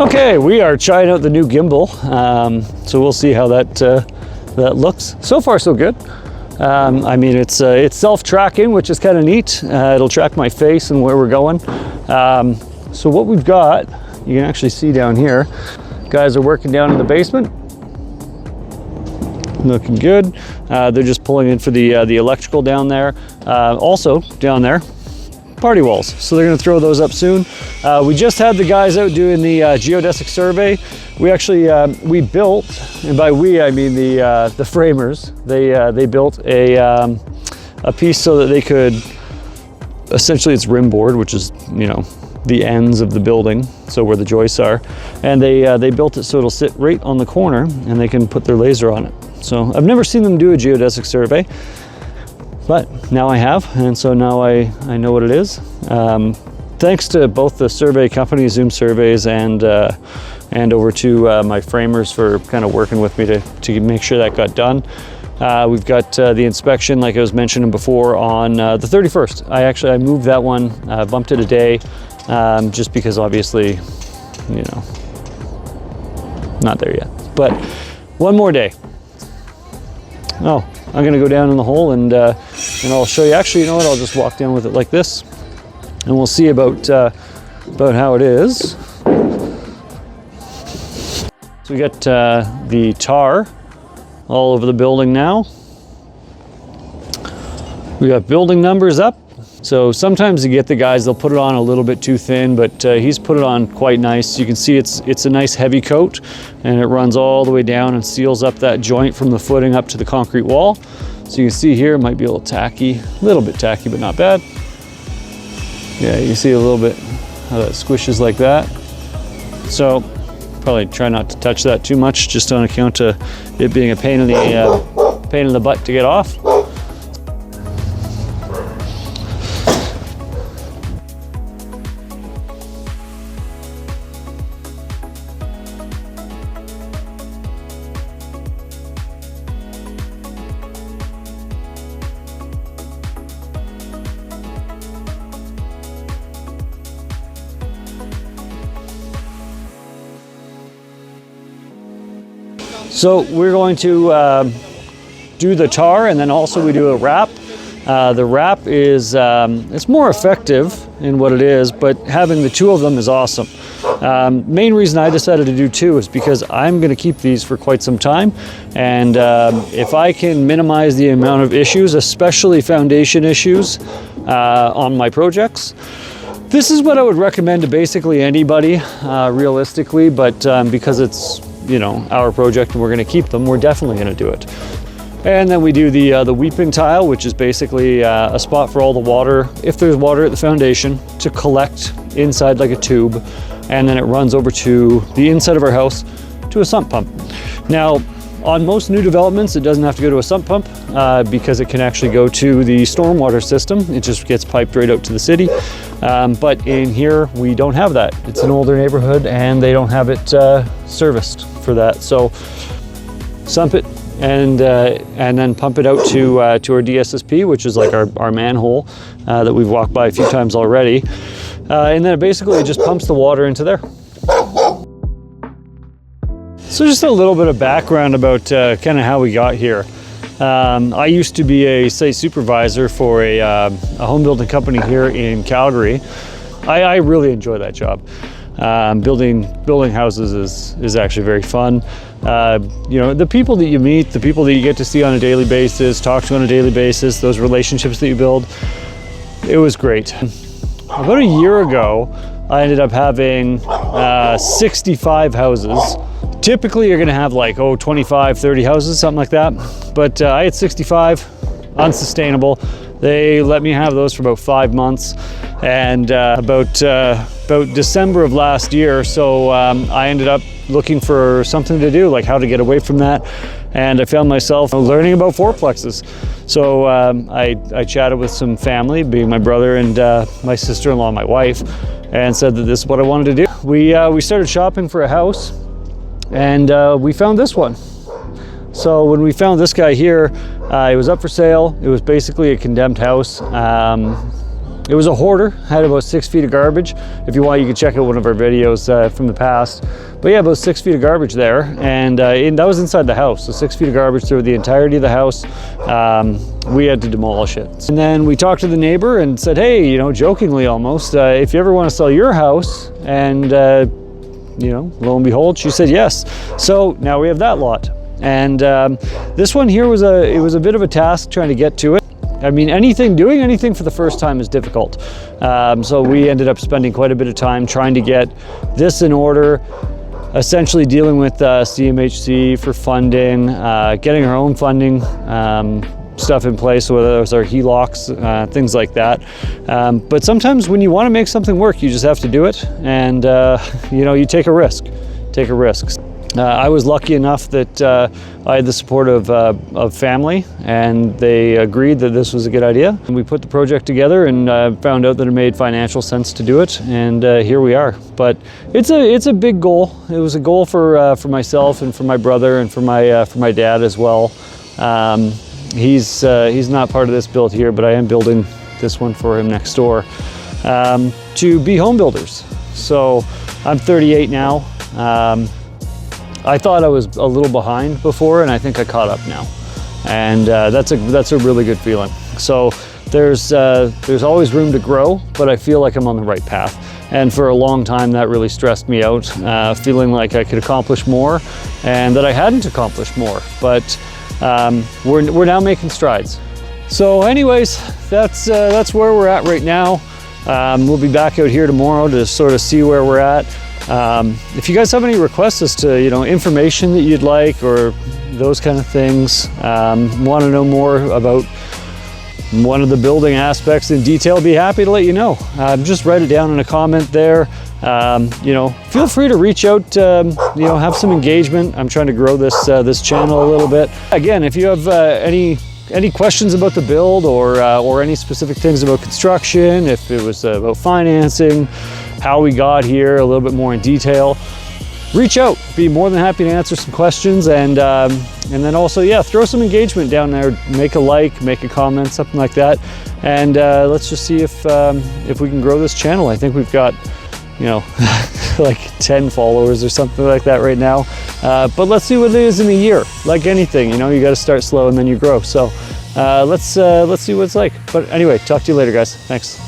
Okay, we are trying out the new gimbal, so we'll see how that looks. So far, so good. I mean, it's self-tracking, which is kind of neat. It'll track my face and where we're going. So what we've got, you can actually see down here, guys are working down in the basement. Looking good. They're just pulling in for the electrical down there. Also down there, party walls. So they're going to throw those up soon. We just had the guys out doing the geodetic survey. We actually we built, and by we I mean the framers. They built a piece so that they could, essentially it's rim board, which is, you know, the ends of the building, so where the joists are, and they built it so it'll sit right on the corner and they can put their laser on it. So I've never seen them do a geodesic survey, but now I have, and so now I know what it is. Thanks to both the survey company, Zoom Surveys, and over to my framers for kind of working with me to make sure that got done. We've got the inspection, like I was mentioning before, on the 31st. I moved that one, bumped it a day, just because obviously, you know, not there yet, but one more day. Oh, I'm gonna go down in the hole and I'll show you. Actually, you know what? I'll just walk down with it like this, and we'll see about how it is. So we got the tar all over the building now. We got building numbers up. So sometimes you get the guys, they'll put it on a little bit too thin, but he's put it on quite nice. You can see it's a nice heavy coat, and it runs all the way down and seals up that joint from the footing up to the concrete wall. So you can see here, it might be a little bit tacky, but not bad. Yeah, you can see a little bit how that squishes like that. So probably try not to touch that too much, just on account of it being a pain in the butt to get off. So we're going to do the tar, and then also we do a wrap. The wrap is, it's more effective in what it is, but having the two of them is awesome. Main reason I decided to do two is because I'm going to keep these for quite some time, and if I can minimize the amount of issues, especially foundation issues, on my projects, this is what I would recommend to basically anybody, realistically, but because it's, you know, our project and we're going to keep them, we're definitely going to do it. And then we do the weeping tile, which is basically a spot for all the water, if there's water at the foundation, to collect inside like a tube, and then it runs over to the inside of our house to a sump pump. Now, on most new developments, it doesn't have to go to a sump pump because it can actually go to the stormwater system. It just gets piped right out to the city. But in here, we don't have that. It's an older neighborhood and they don't have it serviced for that. So sump it and then pump it out to our DSSP, which is like our manhole that we've walked by a few times already. And then basically it just pumps the water into there. So just a little bit of background about kind of how we got here. I used to be a site supervisor for a home building company here in Calgary. I really enjoy that job. Building houses is actually very fun. You know, the people that you meet, the people that you get to see on a daily basis, talk to on a daily basis, those relationships that you build, it was great. About a year ago, I ended up having 65 houses. Typically you're gonna have like, 25, 30 houses, something like that. But I had 65, unsustainable. They let me have those for about 5 months. And about December of last year, so I ended up looking for something to do, like how to get away from that. And I found myself learning about fourplexes. So I chatted with some family, being my brother and my sister-in-law, my wife, and said that this is what I wanted to do. We started shopping for a house, and we found this one. So when we found this guy here, it was up for sale. It was basically a condemned house. It was a hoarder, had about 6 feet of garbage. If you want, you can check out one of our videos from the past. But yeah, about 6 feet of garbage there, and that was inside the house. So 6 feet of garbage through the entirety of the house. We had to demolish it. And then we talked to the neighbor and said, hey, you know, jokingly almost, if you ever want to sell your house, and you know, lo and behold, she said yes. So now we have that lot. And this one here was a bit of a task trying to get to it. I mean, doing anything for the first time is difficult. So we ended up spending quite a bit of time trying to get this in order, essentially dealing with CMHC for funding, getting our own funding stuff in place, whether it was our HELOCs, things like that. But sometimes when you want to make something work, you just have to do it, and you know, you take a risk. I was lucky enough that I had the support of family, and they agreed that this was a good idea. And we put the project together and found out that it made financial sense to do it, and here we are. But it's a big goal. It was a goal for myself and for my brother and for my dad as well. He's not part of this build here, but I am building this one for him next door, to be home builders. So I'm 38 now. I thought I was a little behind before, and I think I caught up now, and that's a really good feeling. So there's always room to grow, but I feel like I'm on the right path. And for a long time, that really stressed me out, feeling like I could accomplish more, and that I hadn't accomplished more. But we're now making strides. So, anyways, that's where we're at right now. We'll be back out here tomorrow to sort of see where we're at. If you guys have any requests as to, you know, information that you'd like or those kind of things, want to know more about one of the building aspects in detail, be happy to let you know. Just write it down in a comment there. You know, feel free to reach out, you know, have some engagement. I'm trying to grow this channel a little bit. Again, if you have any questions about the build, or any specific things about construction, if it was about financing, how we got here, a little bit more in detail, reach out. Be more than happy to answer some questions, and then also, yeah, throw some engagement down there. Make a like, make a comment, something like that, and let's just see if we can grow this channel. I think we've got, you know, like 10 followers or something like that right now. But let's see what it is in a year. Like anything, you know, you got to start slow and then you grow. So let's see what it's like. But anyway, talk to you later, guys. Thanks.